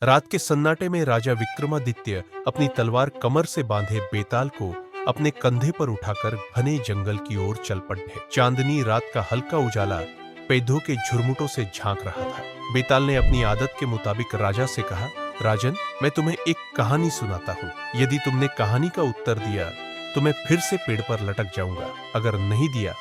रात के सन्नाटे में राजा विक्रमादित्य अपनी तलवार कमर से बांधे बेताल को अपने कंधे पर उठाकर घने जंगल की ओर चल पड़े। चांदनी रात का हल्का उजाला पेड़ों के झुरमुटों से झांक रहा था। बेताल ने अपनी आदत के मुताबिक राजा से कहा, राजन, मैं तुम्हें एक कहानी सुनाता हूँ। यदि तुमने कहानी का उत्तर दिया तो मैं फिर से पेड़ पर लटक जाऊंगा। अगर नहीं दिया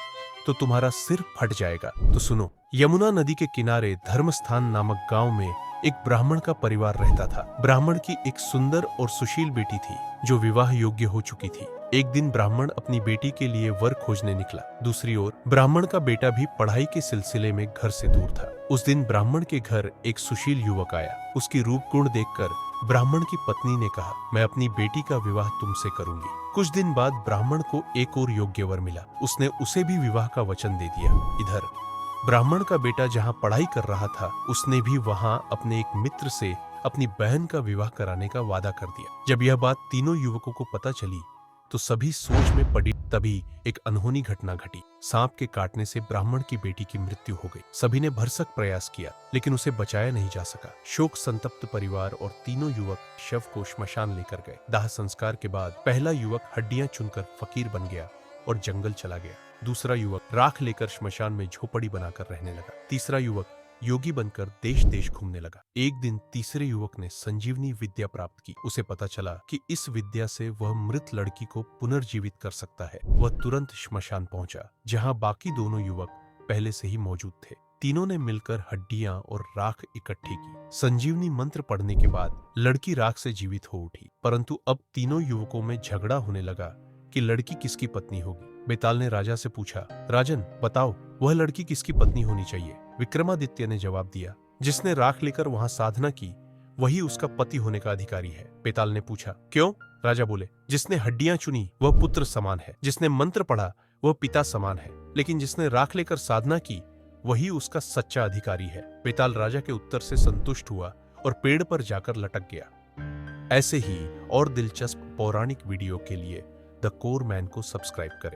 तो तुम्हारा सिर फट जाएगा। तो सुनो। यमुना नदी के किनारे धर्मस्थान नामक गांव में एक ब्राह्मण का परिवार रहता था। ब्राह्मण की एक सुंदर और सुशील बेटी थी जो विवाह योग्य हो चुकी थी। एक दिन ब्राह्मण अपनी बेटी के लिए वर खोजने निकला। दूसरी ओर ब्राह्मण का बेटा भी पढ़ाई के सिलसिले में घर से दूर था। उस दिन ब्राह्मण के घर एक सुशील युवक आया। उसकी रूप गुण देखकर ब्राह्मण की पत्नी ने कहा, मैं अपनी बेटी का विवाह तुमसे करूंगी। कुछ दिन बाद ब्राह्मण को एक और योग्य वर मिला। उसने उसे भी विवाह का वचन दे दिया। इधर ब्राह्मण का बेटा जहां पढ़ाई कर रहा था, उसने भी वहां अपने एक मित्र से अपनी बहन का विवाह कराने का वादा कर दिया। जब यह बात तीनों युवकों को पता चली तो सभी सोच में पड़ी। तभी एक अनहोनी घटना घटी। सांप के काटने से ब्राह्मण की बेटी की मृत्यु हो गई। सभी ने भरसक प्रयास किया लेकिन उसे बचाया नहीं जा सका। शोक संतप्त परिवार और तीनों युवक शव को श्मशान लेकर गए। दाह संस्कार के बाद पहला युवक हड्डियां चुनकर फकीर बन गया और जंगल चला गया। दूसरा युवक राख लेकर श्मशान में झोपड़ी बनाकर रहने लगा। तीसरा युवक योगी बनकर देश देश घूमने लगा। एक दिन तीसरे युवक ने संजीवनी विद्या प्राप्त की। उसे पता चला कि इस विद्या से वह मृत लड़की को पुनर्जीवित कर सकता है। वह तुरंत श्मशान पहुंचा जहां बाकी दोनों युवक पहले से ही मौजूद थे। तीनों ने मिलकर हड्डियां और राख इकट्ठी की। संजीवनी मंत्र पढ़ने के बाद लड़की राख से जीवित हो उठी। परंतु अब तीनों युवकों में झगड़ा होने लगा कि लड़की किसकी पत्नी होगी। बेताल ने राजा से पूछा, राजन, बताओ वह लड़की किसकी पत्नी होनी चाहिए। विक्रमादित्य ने जवाब दिया, जिसने राख लेकर वहां साधना की वही उसका पति होने का अधिकारी है। बेताल ने पूछा, क्यों? राजा बोले, जिसने हड्डियां चुनी वह पुत्र समान है, जिसने मंत्र पढ़ा वह पिता समान है, लेकिन जिसने राख लेकर साधना की वही उसका सच्चा अधिकारी है। बेताल राजा के उत्तर से संतुष्ट हुआ और पेड़ पर जाकर लटक गया। ऐसे ही और दिलचस्प पौराणिक वीडियो के लिए द कोर मैन को सब्सक्राइब करें।